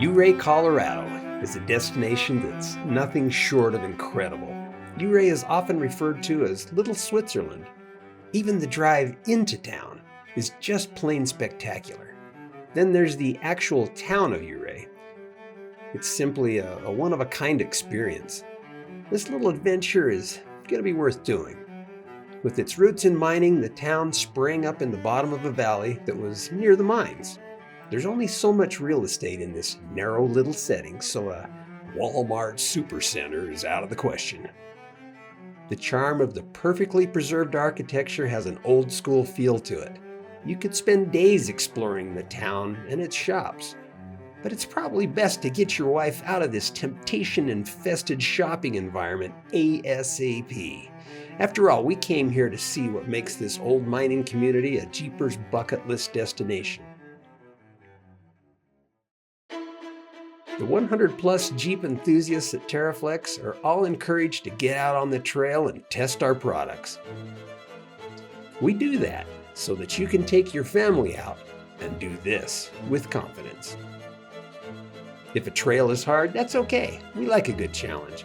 Ouray, Colorado is a destination that's nothing short of incredible. Ouray is often referred to as Little Switzerland. Even the drive into town is just plain spectacular. Then there's the actual town of Ouray. It's simply a one-of-a-kind experience. This little adventure is going to be worth doing. With its roots in mining, the town sprang up in the bottom of a valley that was near the mines. There's only so much real estate in this narrow little setting, so a Walmart supercenter is out of the question. The charm of the perfectly preserved architecture has an old-school feel to it. You could spend days exploring the town and its shops. But it's probably best to get your wife out of this temptation-infested shopping environment ASAP. After all, we came here to see what makes this old mining community a Jeepers bucket list destination. The 100-plus Jeep enthusiasts at TeraFlex are all encouraged to get out on the trail and test our products. We do that so that you can take your family out and do this with confidence. If a trail is hard, that's okay. We like a good challenge.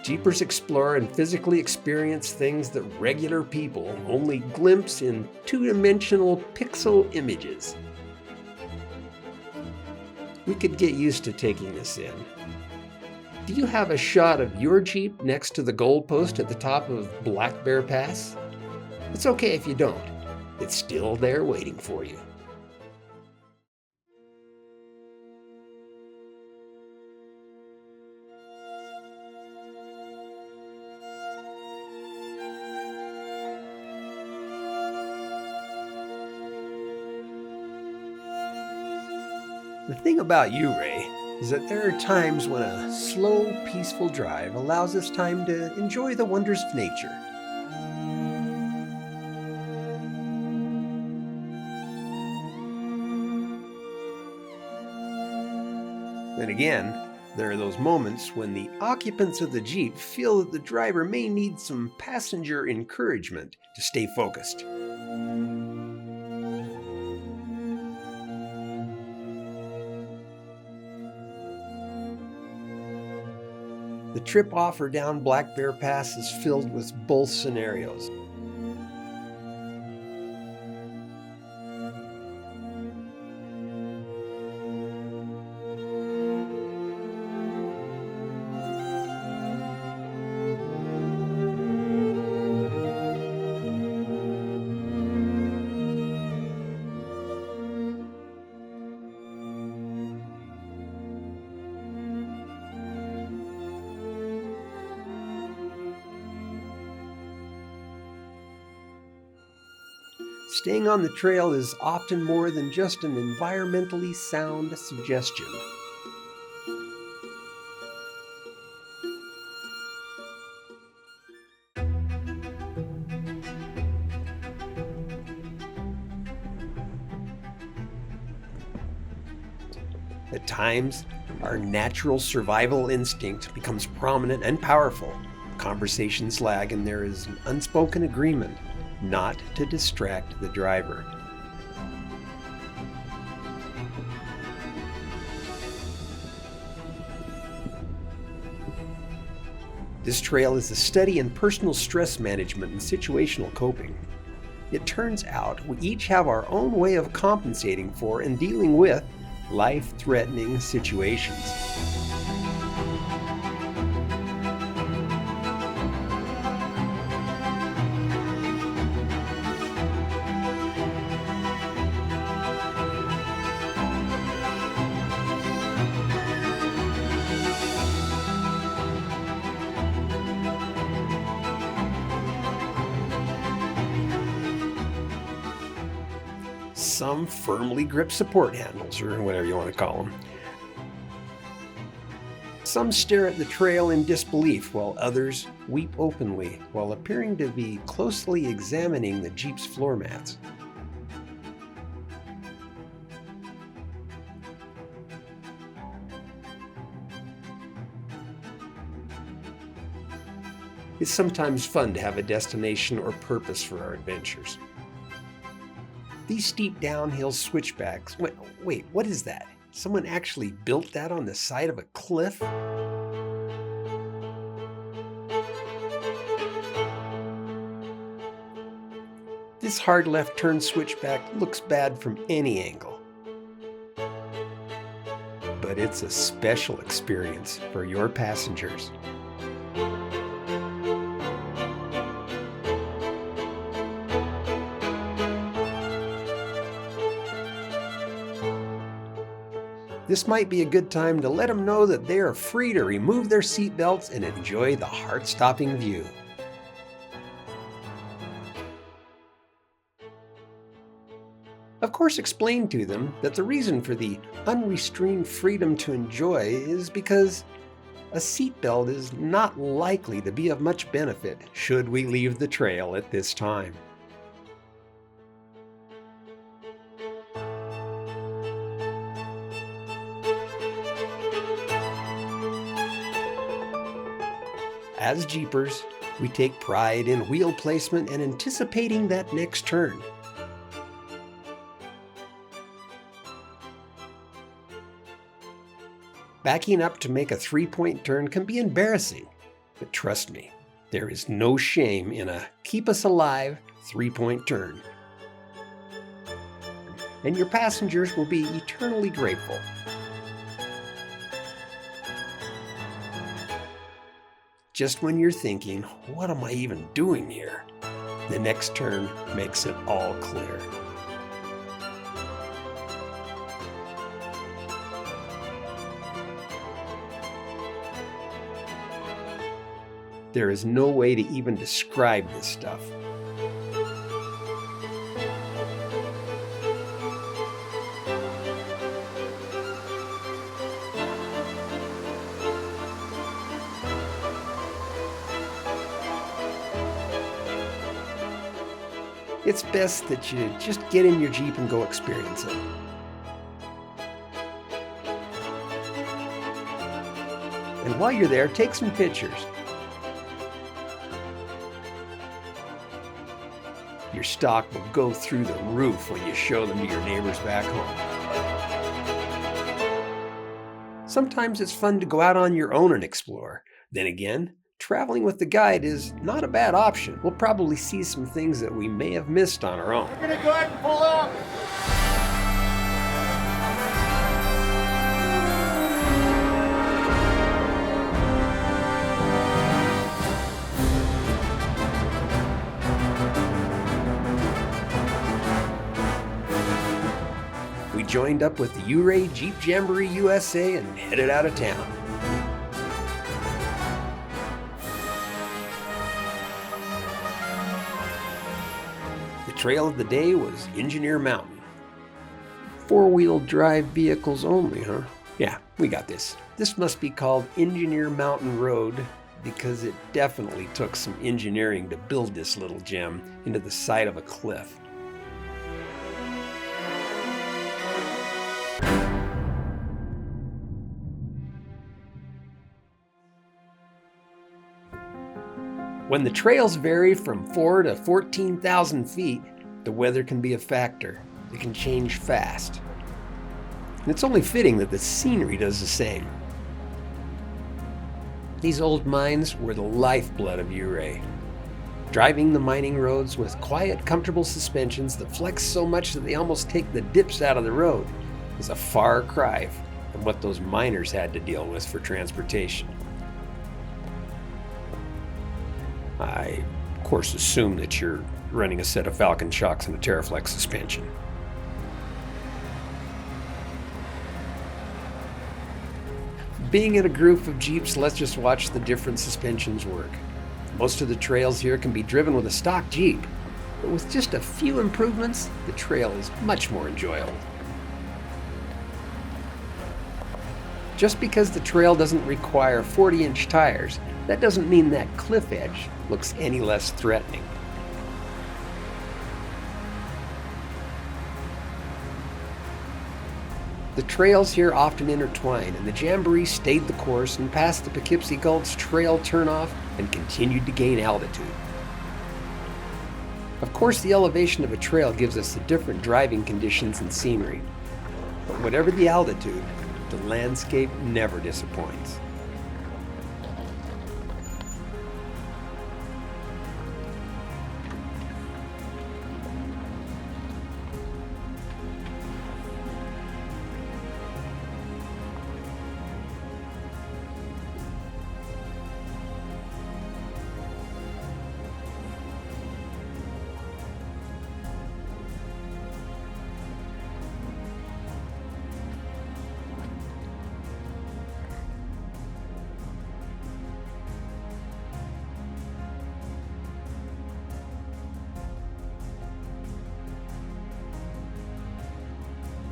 Jeepers explore and physically experience things that regular people only glimpse in two-dimensional pixel images. We could get used to taking this in. Do you have a shot of your Jeep next to the goalpost at the top of Black Bear Pass? It's okay if you don't. It's still there waiting for you. The thing about Ouray is that there are times when a slow, peaceful drive allows us time to enjoy the wonders of nature. Then again, there are those moments when the occupants of the Jeep feel that the driver may need some passenger encouragement to stay focused. The trip off or down Black Bear Pass is filled with both scenarios. Staying on the trail is often more than just an environmentally sound suggestion. At times, our natural survival instinct becomes prominent and powerful. Conversations lag, and there is an unspoken agreement not to distract the driver. This trail is a study in personal stress management and situational coping. It turns out we each have our own way of compensating for and dealing with life-threatening situations. Some firmly grip support handles, or whatever you want to call them. Some stare at the trail in disbelief, while others weep openly while appearing to be closely examining the Jeep's floor mats. It's sometimes fun to have a destination or purpose for our adventures. These steep downhill switchbacks, wait, what is that? Someone actually built that on the side of a cliff? This hard left turn switchback looks bad from any angle. But it's a special experience for your passengers. This might be a good time to let them know that they are free to remove their seatbelts and enjoy the heart-stopping view. Of course, explain to them that the reason for the unrestrained freedom to enjoy is because a seatbelt is not likely to be of much benefit should we leave the trail at this time. As Jeepers, we take pride in wheel placement and anticipating that next turn. Backing up to make a three-point turn can be embarrassing, but trust me, there is no shame in a keep us alive three-point turn. And your passengers will be eternally grateful. Just when you're thinking, what am I even doing here? The next turn makes it all clear. There is no way to even describe this stuff. It's best that you just get in your Jeep and go experience it. And while you're there, take some pictures. Your stock will go through the roof when you show them to your neighbors back home. Sometimes it's fun to go out on your own and explore. Then again, traveling with the guide is not a bad option. We'll probably see some things that we may have missed on our own. We're gonna go ahead and pull up. We joined up with the Ouray Jeep Jamboree USA and headed out of town. The trail of the day was Engineer Mountain. Four-wheel drive vehicles only, huh? Yeah, we got this. This must be called Engineer Mountain Road because it definitely took some engineering to build this little gem into the side of a cliff. When the trails vary from 4,000 to 14,000 feet, the weather can be a factor. It can change fast. And it's only fitting that the scenery does the same. These old mines were the lifeblood of Ouray. Driving the mining roads with quiet, comfortable suspensions that flex so much that they almost take the dips out of the road is a far cry from what those miners had to deal with for transportation. I, of course, assume that you're running a set of Falcon shocks and a TeraFlex suspension. Being in a group of Jeeps lets just watch the different suspensions work. Most of the trails here can be driven with a stock Jeep, but with just a few improvements, the trail is much more enjoyable. Just because the trail doesn't require 40-inch tires, that doesn't mean that cliff edge looks any less threatening. The trails here often intertwine, and the Jamboree stayed the course and passed the Poughkeepsie Gulch Trail turnoff and continued to gain altitude. Of course, the elevation of a trail gives us the different driving conditions and scenery. But whatever the altitude, the landscape never disappoints.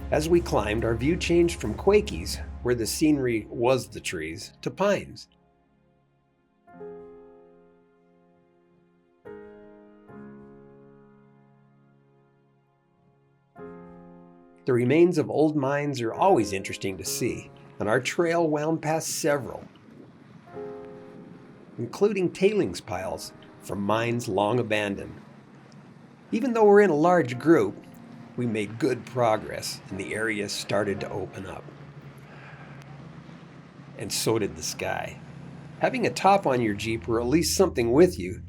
As we climbed, our view changed from Quakies, where the scenery was the trees, to pines. The remains of old mines are always interesting to see, and our trail wound past several, including tailings piles from mines long abandoned. Even though we're in a large group, we made good progress and the area started to open up. And so did the sky. Having a top on your Jeep, or at least something with you,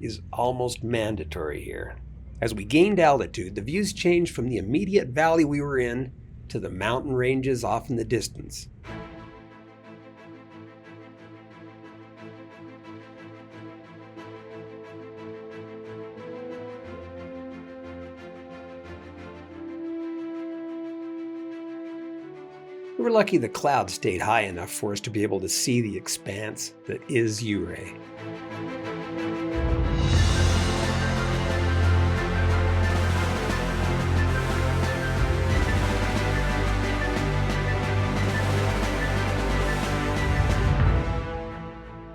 is almost mandatory here. As we gained altitude, the views changed from the immediate valley we were in to the mountain ranges off in the distance. We were lucky the clouds stayed high enough for us to be able to see the expanse that is Ouray.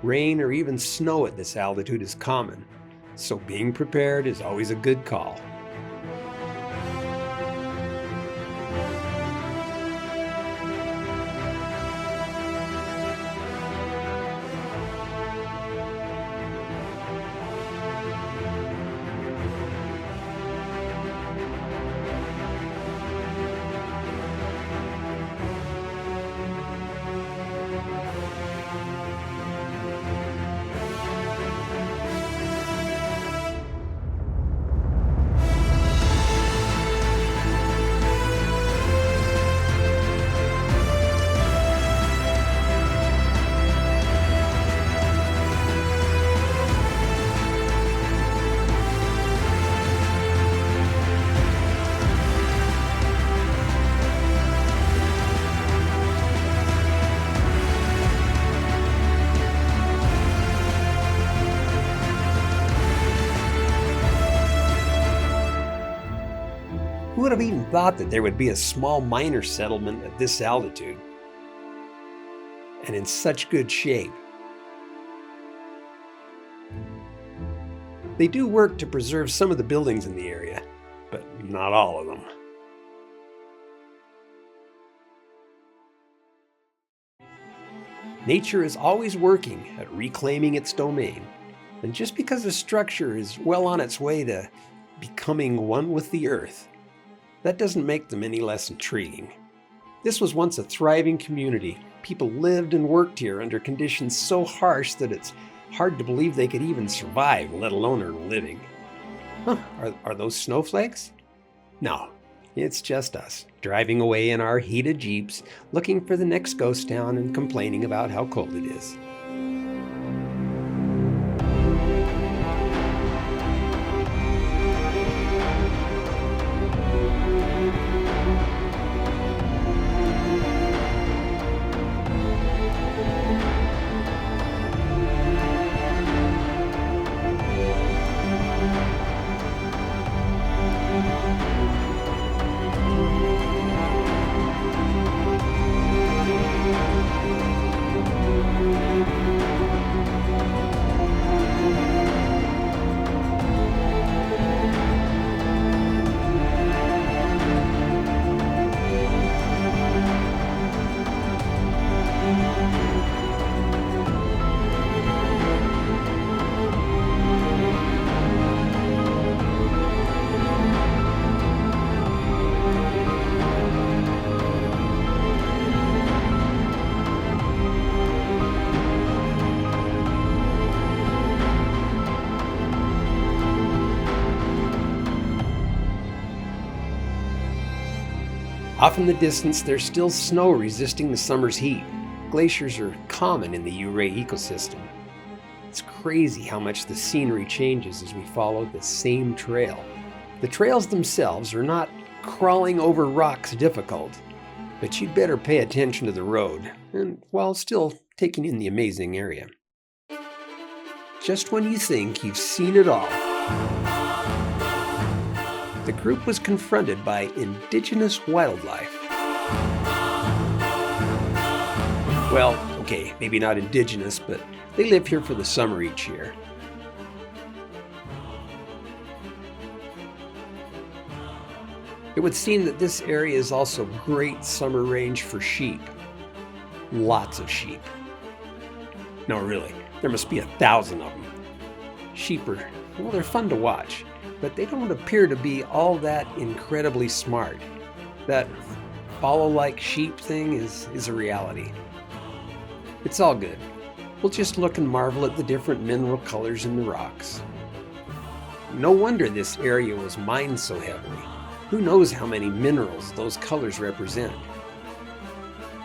Rain or even snow at this altitude is common, so being prepared is always a good call. Who would have even thought that there would be a small miner settlement at this altitude and in such good shape? They do work to preserve some of the buildings in the area, but not all of them. Nature is always working at reclaiming its domain, and just because a structure is well on its way to becoming one with the earth, that doesn't make them any less intriguing. This was once a thriving community. People lived and worked here under conditions so harsh that it's hard to believe they could even survive, let alone earn a living. Huh, are those snowflakes? No, it's just us, driving away in our heated Jeeps, looking for the next ghost town and complaining about how cold it is. Off in the distance, there's still snow resisting the summer's heat. Glaciers are common in the Ouray ecosystem. It's crazy how much the scenery changes as we follow the same trail. The trails themselves are not crawling over rocks difficult, but you'd better pay attention to the road, and while still taking in the amazing area. Just when you think you've seen it all, the group was confronted by indigenous wildlife. Well, okay, maybe not indigenous, but they live here for the summer each year. It would seem that this area is also a great summer range for sheep. Lots of sheep. No, really, there must be 1,000 of them. Sheep are, well, they're fun to watch, but they don't appear to be all that incredibly smart. That follow-like sheep thing is a reality. It's all good. We'll just look and marvel at the different mineral colors in the rocks. No wonder this area was mined so heavily. Who knows how many minerals those colors represent?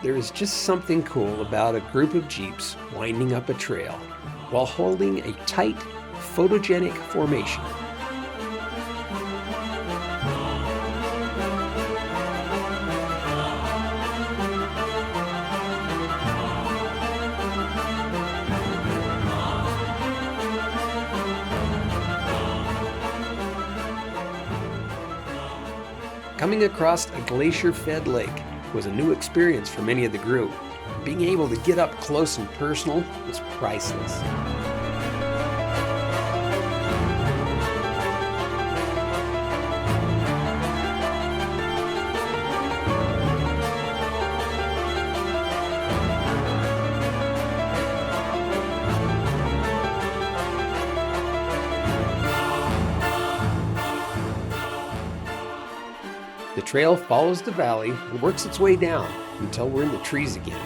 There is just something cool about a group of jeeps winding up a trail while holding a tight, photogenic formation. Coming across a glacier-fed lake was a new experience for many of the group. Being able to get up close and personal was priceless. The trail follows the valley and works its way down until we're in the trees again.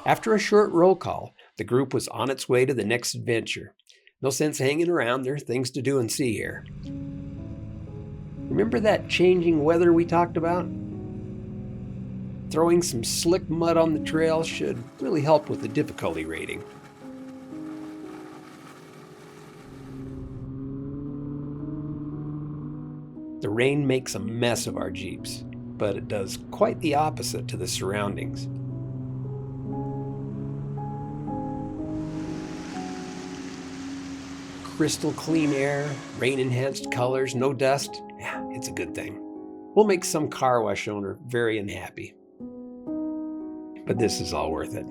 After a short roll call, the group was on its way to the next adventure. No sense hanging around, there are things to do and see here. Remember that changing weather we talked about? Throwing some slick mud on the trail should really help with the difficulty rating. The rain makes a mess of our jeeps, but it does quite the opposite to the surroundings. Crystal clean air, rain-enhanced colors, no dust. Yeah, it's a good thing. We'll make some car wash owner very unhappy. But this is all worth it.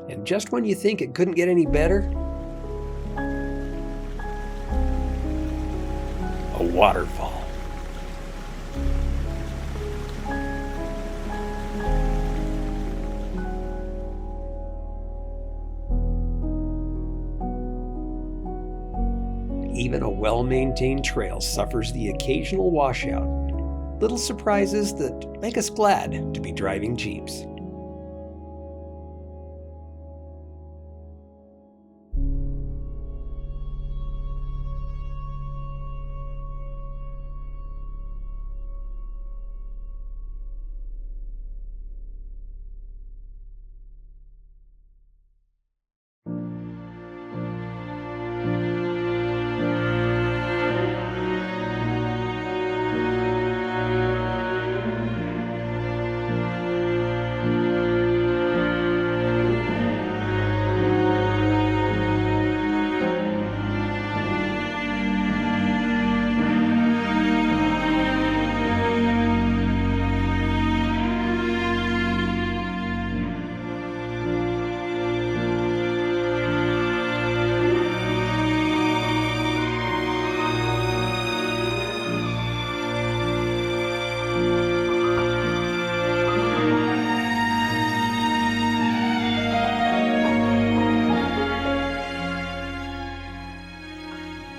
And just when you think it couldn't get any better, a waterfall. Even a well-maintained trail suffers the occasional washout. Little surprises that make us glad to be driving jeeps.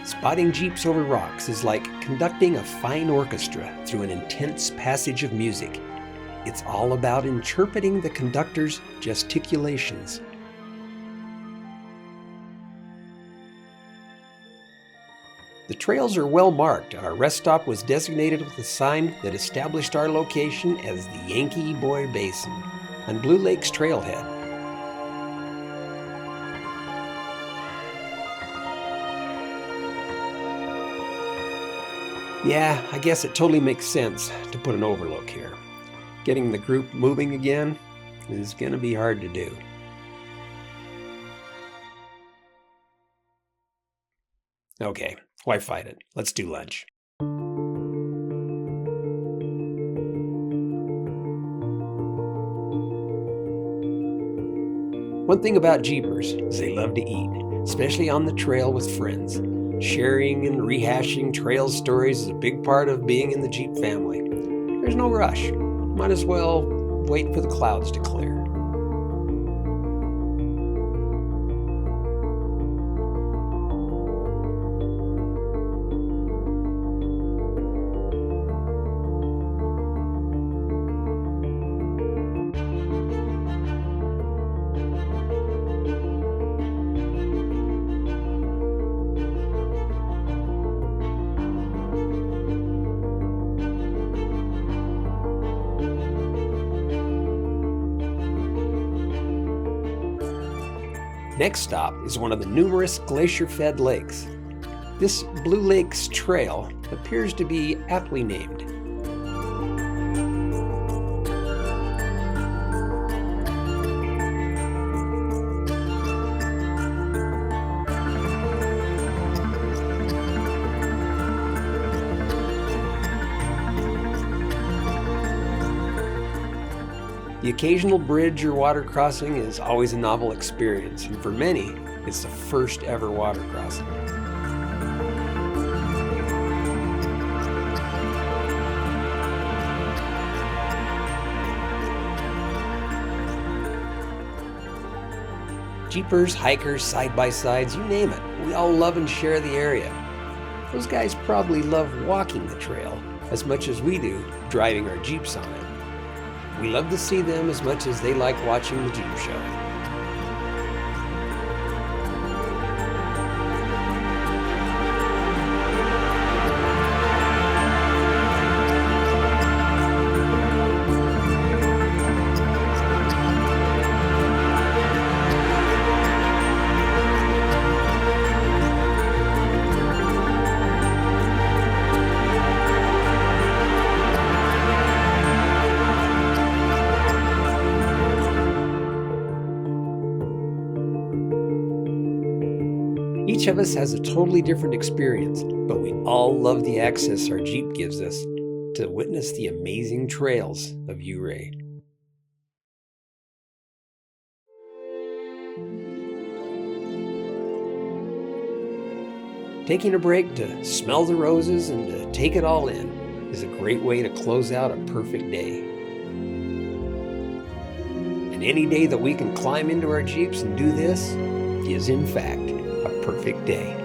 Spotting Jeeps over rocks is like conducting a fine orchestra through an intense passage of music. It's all about interpreting the conductor's gesticulations. The trails are well marked. Our rest stop was designated with a sign that established our location as the Yankee Boy Basin on Blue Lake's trailhead. Yeah, I guess it totally makes sense to put an overlook here. Getting the group moving again is going to be hard to do. Okay, why fight it? Let's do lunch. One thing about Jeepers is they love to eat, especially on the trail with friends. Sharing and rehashing trail stories is a big part of being in the Jeep family. There's no rush. Might as well wait for the clouds to clear. Next stop is one of the numerous glacier-fed lakes. This Blue Lakes Trail appears to be aptly named. The occasional bridge or water crossing is always a novel experience, and for many, it's the first ever water crossing. Jeepers, hikers, side-by-sides, you name it, we all love and share the area. Those guys probably love walking the trail as much as we do driving our Jeeps on it. We love to see them as much as they like watching the Jeep show. Each of us has a totally different experience, but we all love the access our Jeep gives us to witness the amazing trails of Ouray. Taking a break to smell the roses and to take it all in is a great way to close out a perfect day. And any day that we can climb into our Jeeps and do this is, in fact, a perfect day.